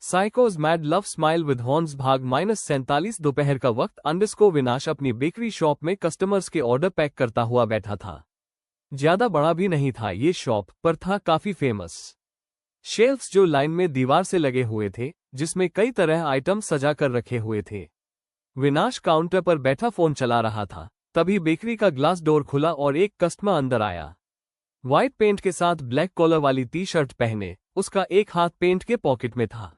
साइकोज mad love smile with horns भाग -47 दोपहर का वक्त अंडरस्को विनाश अपनी बेकरी शॉप में कस्टमर्स के ऑर्डर पैक करता हुआ बैठा था। ज्यादा बड़ा भी नहीं था ये शॉप, पर था काफी फेमस। शेल्फ्स जो लाइन में दीवार से लगे हुए थे, जिसमें कई तरह आइटम सजा कर रखे हुए थे। विनाश काउंटर पर बैठा फोन चला रहा था, तभी बेकरी का ग्लास डोर खुला और एक कस्टमर अंदर आया। व्हाइट पेंट के साथ ब्लैक कॉलर वाली टी शर्ट पहने, उसका एक हाथ पेंट के पॉकेट में था।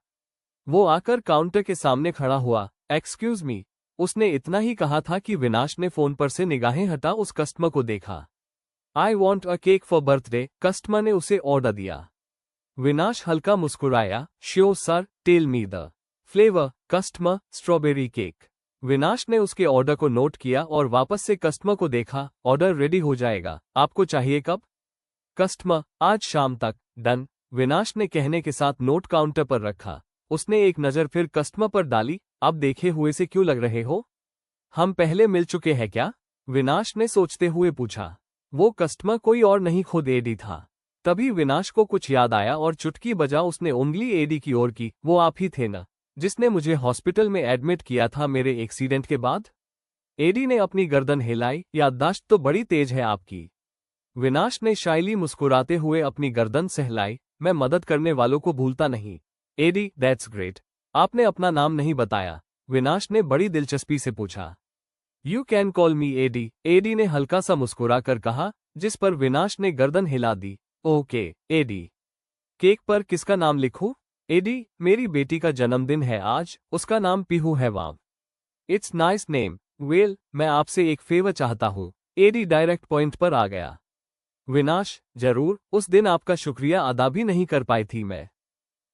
वो आकर काउंटर के सामने खड़ा हुआ। एक्सक्यूज मी, उसने इतना ही कहा था कि विनाश ने फोन पर से निगाहें हटा उस कस्टमर को देखा। I want a cake for birthday, customer ने उसे ऑर्डर दिया। विनाश हल्का मुस्कुराया। Sure sir, tell me the flavour. Customer, strawberry cake. Vinash ने उसके ऑर्डर को नोट किया और वापस से कस्टमर को देखा। ऑर्डर रेडी हो जाएगा, आपको चाहिए कब? कस्टमर, आज शाम तक। डन, विनाश ने कहने के साथ नोट काउंटर पर रखा। उसने एक नजर फिर कस्टमर पर डाली। अब देखे हुए से क्यों लग रहे हो? हम पहले मिल चुके हैं क्या? विनाश ने सोचते हुए पूछा। वो कस्टमर कोई और नहीं, खुद एडी था। तभी विनाश को कुछ याद आया और चुटकी बजा उसने उंगली एडी की ओर की। वो आप ही थे न, जिसने मुझे हॉस्पिटल में एडमिट किया था मेरे एक्सीडेंट के बाद? एडी ने अपनी गर्दन हिलाई। याददाश्त तो बड़ी तेज है आपकी। विनाश ने शाइली मुस्कुराते हुए अपनी गर्दन सहलाई। मैं मदद करने वालों को भूलता नहीं। Eddie, that's great. आपने अपना नाम नहीं बताया, विनाश ने बड़ी दिलचस्पी से पूछा। You can call me Eddie, Eddie ने हल्का सा मुस्कुरा कर कहा, जिस पर विनाश ने गर्दन हिला दी। Okay, AD. केक पर किसका नाम लिखूं? एडी, मेरी बेटी का जन्मदिन है आज, उसका नाम पीहू है। वाव, इट्स नाइस नेम। वेल, मैं आपसे एक फेवर चाहता हूँ। एडी डायरेक्ट पॉइंट पर आ गया। विनाश, जरूर, उस दिन आपका शुक्रिया अदा भी नहीं कर पाई थी मैं।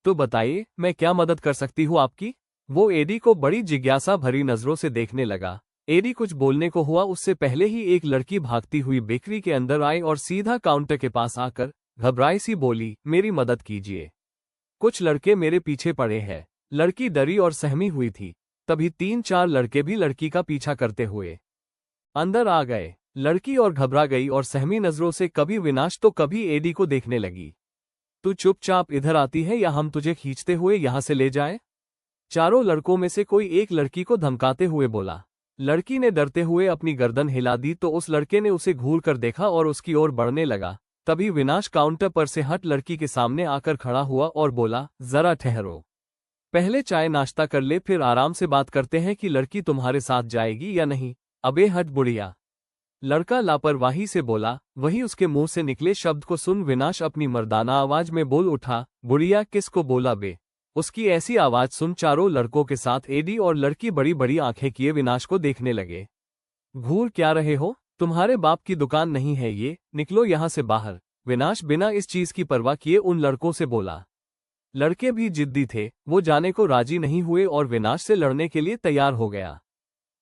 तो बताइए, मैं क्या मदद कर सकती हूँ आपकी? वो एडी को बड़ी जिज्ञासा भरी नजरों से देखने लगा। एडी कुछ बोलने को हुआ उससे पहले ही एक लड़की भागती हुई बेकरी के अंदर आई और सीधा काउंटर के पास आकर घबराई सी बोली, मेरी मदद कीजिए, कुछ लड़के मेरे पीछे पड़े हैं। लड़की डरी और सहमी हुई थी। तभी 3-4 लड़के भी लड़की का पीछा करते हुए अंदर आ गए। लड़की और घबरा गई और सहमी नजरों से कभी विनाश तो कभी एडी को देखने लगी। तू चुपचाप इधर आती है या हम तुझे खींचते हुए यहां से ले जाएं? चारों लड़कों में से कोई एक लड़की को धमकाते हुए बोला। लड़की ने डरते हुए अपनी गर्दन हिला दी तो उस लड़के ने उसे घूर कर देखा और उसकी ओर बढ़ने लगा। तभी विनाश काउंटर पर से हट लड़की के सामने आकर खड़ा हुआ और बोला, जरा ठहरो, पहले चाय नाश्ता कर ले, फिर आराम से बात करते हैं कि लड़की तुम्हारे साथ जाएगी या नहीं। अबे हट बुढ़िया, लड़का लापरवाही से बोला। वही उसके मुंह से निकले शब्द को सुन विनाश अपनी मर्दाना आवाज में बोल उठा, बुढ़िया किसको बोला बे? उसकी ऐसी आवाज सुन चारों लड़कों के साथ एडी और लड़की बड़ी बड़ी आंखें किए विनाश को देखने लगे। घूर क्या रहे हो? तुम्हारे बाप की दुकान नहीं है ये, निकलो यहां से बाहर। विनाश बिना इस चीज की परवाह किए उन लड़कों से बोला। लड़के भी जिद्दी थे, वो जाने को राजी नहीं हुए और विनाश से लड़ने के लिए तैयार हो गया।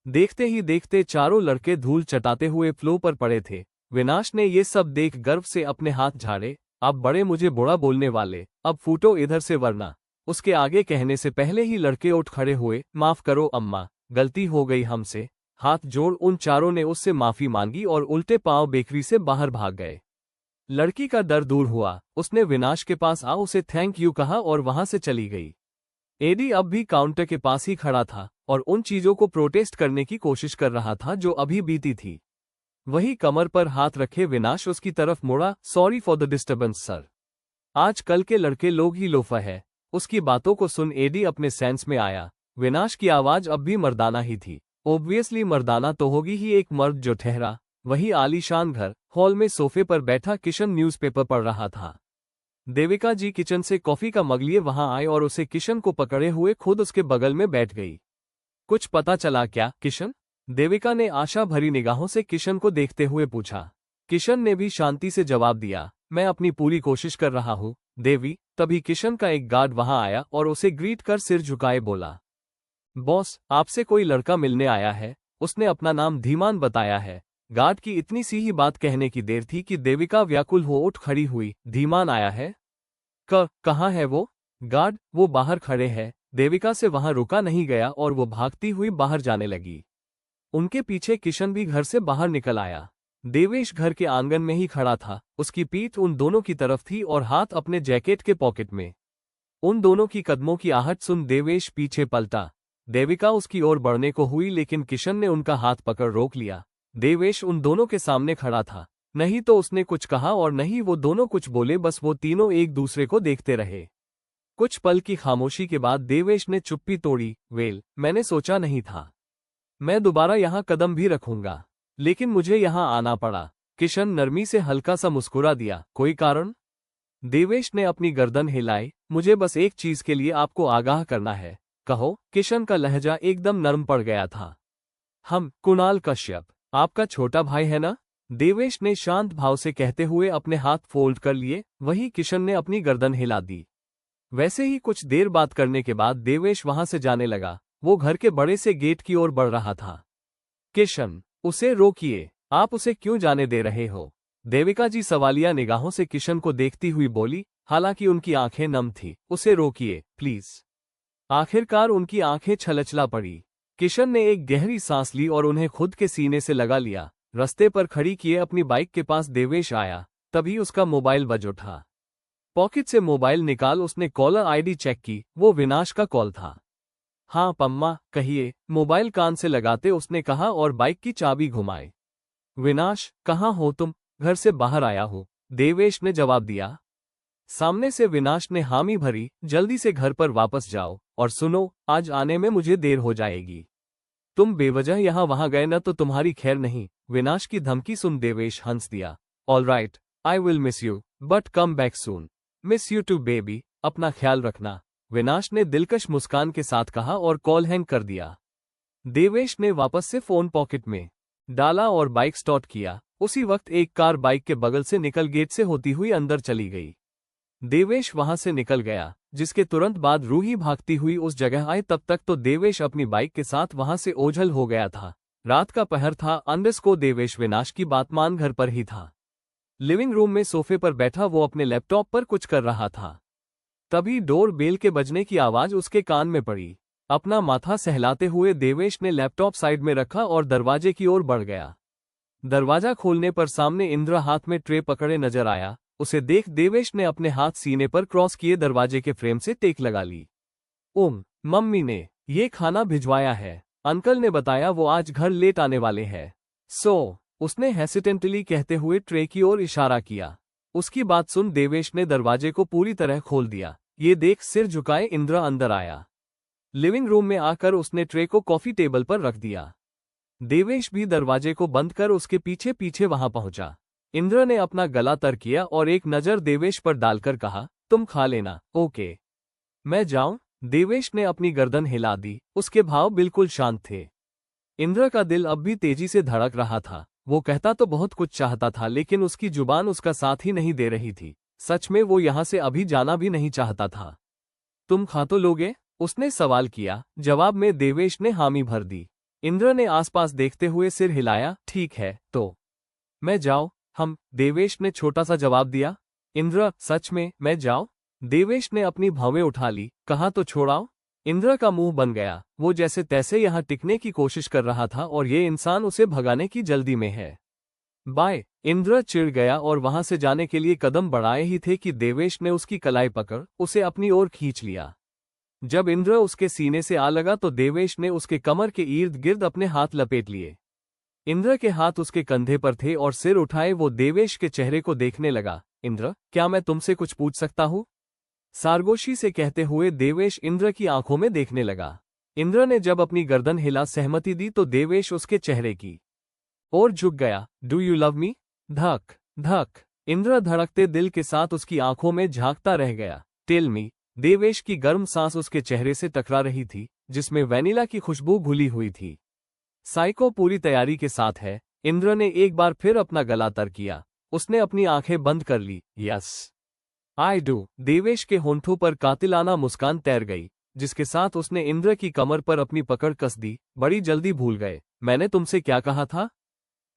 देखते ही देखते चारों लड़के धूल चटाते हुए फ्लो पर पड़े थे। विनाश ने ये सब देख गर्व से अपने हाथ झाड़े। अब बड़े मुझे बुरा बोलने वाले, अब फूटो इधर से वरना। उसके आगे कहने से पहले ही लड़के उठ खड़े हुए। माफ करो अम्मा, गलती हो गई हमसे। हाथ जोड़ उन चारों ने उससे माफी मांगी और उल्टे पांव बेकरी से बाहर भाग गए। लड़की का डर दूर हुआ। उसने विनाश के पास आ उसे थैंक यू कहा और वहां से चली गई। एडी अब भी काउंटर के पास ही खड़ा था और उन चीजों को प्रोटेस्ट करने की कोशिश कर रहा था जो अभी बीती थी। वही कमर पर हाथ रखे विनाश उसकी तरफ मुड़ा। Sorry for the disturbance sir, आज कल के लड़के लोग ही लोफा है। उसकी बातों को सुन एडी अपने सेंस में आया। विनाश की आवाज अब भी मर्दाना ही थी। ओब्वियसली मर्दाना तो होगी ही, एक मर्द जो ठहरा। वही आलीशान घर हॉल में सोफे पर बैठा किशन न्यूज़पेपर पढ़ रहा था। देविका जी किचन से कॉफी का मग लिए वहां आए और उसे किशन को पकड़े हुए खुद उसके बगल में बैठ गई। कुछ पता चला क्या किशन? देविका ने आशा भरी निगाहों से किशन को देखते हुए पूछा। किशन ने भी शांति से जवाब दिया, मैं अपनी पूरी कोशिश कर रहा हूँ देवी। तभी किशन का एक गार्ड वहां आया और उसे ग्रीट कर सिर झुकाए बोला, बॉस आपसे कोई लड़का मिलने आया है। उसने अपना नाम धीमान बताया है। गार्ड की इतनी सी ही बात कहने की देर थी कि देविका व्याकुल हो उठ खड़ी हुई। धीमान आया है? कहाँ है वो? गार्ड, वो बाहर खड़े हैं। देविका से वहां रुका नहीं गया और वो भागती हुई बाहर जाने लगी। उनके पीछे किशन भी घर से बाहर निकल आया। देवेश घर के आंगन में ही खड़ा था। उसकी पीठ उन दोनों की तरफ थी और हाथ अपने जैकेट के पॉकेट में। उन दोनों की कदमों की आहट सुन देवेश पीछे पलटा। देविका उसकी ओर बढ़ने को हुई लेकिन किशन ने उनका हाथ पकड़ रोक लिया। देवेश उन दोनों के सामने खड़ा था। नहीं तो उसने कुछ कहा और नहीं वो दोनों कुछ बोले, बस वो तीनों एक दूसरे को देखते रहे। कुछ पल की खामोशी के बाद देवेश ने चुप्पी तोड़ी। वेल, मैंने सोचा नहीं था मैं दोबारा यहां कदम भी रखूंगा, लेकिन मुझे यहां आना पड़ा। किशन नरमी से हल्का सा मुस्कुरा दिया। कोई कारण? देवेश ने अपनी गर्दन हिलाई। मुझे बस एक चीज के लिए आपको आगाह करना है। कहो। किशन का लहजा एकदम नरम पड़ गया था। हम कुणाल कश्यप आपका छोटा भाई है ना? देवेश ने शांत भाव से कहते हुए अपने हाथ फोल्ड कर लिए। वही किशन ने अपनी गर्दन हिला दी। वैसे ही कुछ देर बात करने के बाद देवेश वहां से जाने लगा। वो घर के बड़े से गेट की ओर बढ़ रहा था। किशन, उसे रोकिए। आप उसे क्यों जाने दे रहे हो? देविका जी सवालिया निगाहों से किशन को देखती हुई बोली, हालांकि उनकी आंखें नम थी। उसे रोकिए प्लीज। आखिरकार उनकी आंखें छलछला पड़ी। किशन ने एक गहरी सांस ली और उन्हें खुद के सीने से लगा लिया। रास्ते पर खड़ी किए अपनी बाइक के पास देवेश आया। तभी उसका मोबाइल बज उठा। पॉकेट से मोबाइल निकाल उसने कॉलर आईडी चेक की। वो विनाश का कॉल था। हाँ पम्मा, कहिए, मोबाइल कान से लगाते उसने कहा और बाइक की चाबी घुमाए। विनाश, कहाँ हो तुम? घर से बाहर आया हूँ, देवेश ने जवाब दिया। सामने से विनाश ने हामी भरी। जल्दी से घर पर वापस जाओ और सुनो, आज आने में मुझे देर हो जाएगी। तुम बेवजह यहाँ वहां गए न तो तुम्हारी खैर नहीं। विनाश की धमकी सुन देवेश हंस दिया। All right, I will miss you, but come back soon. Miss you too baby, अपना ख्याल रखना, विनाश ने दिलकश मुस्कान के साथ कहा और कॉल हैंग कर दिया। देवेश ने वापस से फोन पॉकेट में डाला और बाइक स्टार्ट किया। उसी वक्त एक कार बाइक के बगल से निकल गेट से होती हुई अंदर चली गई। देवेश वहां से निकल गया, जिसके तुरंत बाद रूही भागती हुई उस जगह आए। तब तक तो देवेश अपनी बाइक के साथ वहां से ओझल हो गया था। रात का पहर था। अंदर को देवेश विनाश की बात मान घर पर ही था। लिविंग रूम में सोफे पर बैठा वो अपने लैपटॉप पर कुछ कर रहा था। तभी डोर बेल के बजने की आवाज उसके कान में पड़ी। अपना माथा सहलाते हुए देवेश ने लैपटॉप साइड में रखा और दरवाजे की ओर बढ़ गया। दरवाजा खोलने पर सामने इंद्र हाथ में ट्रे पकड़े नजर आया। उसे देख देवेश ने अपने हाथ सीने पर क्रॉस किए दरवाजे के फ्रेम से टेक लगा ली। मम्मी ने ये खाना भिजवाया है। अंकल ने बताया वो आज घर लेट आने वाले हैं। उसने हेसिटेंटली कहते हुए ट्रे की ओर इशारा किया। उसकी बात सुन देवेश ने दरवाजे को पूरी तरह खोल दिया। ये देख सिर झुकाए इंद्र अंदर आया। लिविंग रूम में आकर उसने ट्रे को कॉफी टेबल पर रख दिया। देवेश भी दरवाजे को बंद कर उसके पीछे पीछे वहां पहुंचा। इंद्र ने अपना गला तर किया और एक नजर देवेश पर डालकर कहा, तुम खा लेना। ओके, मैं जाऊं? देवेश ने अपनी गर्दन हिला दी। उसके भाव बिल्कुल शांत थे। इंद्र का दिल अब भी तेजी से धड़क रहा था। वो कहता तो बहुत कुछ चाहता था, लेकिन उसकी जुबान उसका साथ ही नहीं दे रही थी। सच में वो यहां से अभी जाना भी नहीं चाहता था। तुम खा तो लोगे? उसने सवाल किया। जवाब में देवेश ने हामी भर दी। इंद्र ने आसपास देखते हुए सिर हिलाया। ठीक है, तो मैं जाऊं? देवेश ने छोटा सा जवाब दिया। इंद्र, सच में मैं जाऊं? देवेश ने अपनी भवें उठा ली। कहा तो छोड़ाओ। इंद्र का मुंह बन गया। वो जैसे तैसे यहां टिकने की कोशिश कर रहा था और ये इंसान उसे भगाने की जल्दी में है। बाय। इंद्र चिढ़ गया और वहां से जाने के लिए कदम बढ़ाए ही थे कि देवेश ने उसकी कलाई पकड़ उसे अपनी ओर खींच लिया। जब इंद्र उसके सीने से आ लगा तो देवेश ने उसके कमर के इर्द गिर्द अपने हाथ लपेट लिए। इंद्र के हाथ उसके कंधे पर थे और सिर उठाए वो देवेश के चेहरे को देखने लगा। इंद्र, क्या मैं तुमसे कुछ पूछ सकता हूँ? सारगोशी से कहते हुए देवेश इंद्र की आंखों में देखने लगा। इंद्र ने जब अपनी गर्दन हिला सहमति दी तो देवेश उसके चेहरे की ओर झुक गया। Do you love me? धक धक। इंद्र धड़कते दिल के साथ उसकी आंखों में झांकता रह गया। Tell me. देवेश की गर्म सांस उसके चेहरे से टकरा रही थी, जिसमें वैनिला की खुशबू घुली हुई थी। साइको पूरी तैयारी के साथ है। इंद्र ने एक बार फिर अपना गला तर किया। उसने अपनी आंखें बंद कर ली। Yes I do. देवेश के होंठों पर कातिलाना मुस्कान तैर गई, जिसके साथ उसने इंद्र की कमर पर अपनी पकड़ कस दी। बड़ी जल्दी भूल गए। मैंने तुमसे क्या कहा था?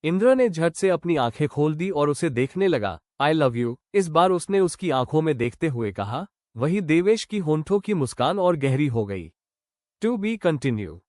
इंद्र ने झट से अपनी आंखें खोल दी और उसे देखने लगा। I love you. इस बार उसने उसकी आंखों में देखते हुए कहा। वही देवेश की होंठों की मुस्कान और गहरी हो गई। To be continue.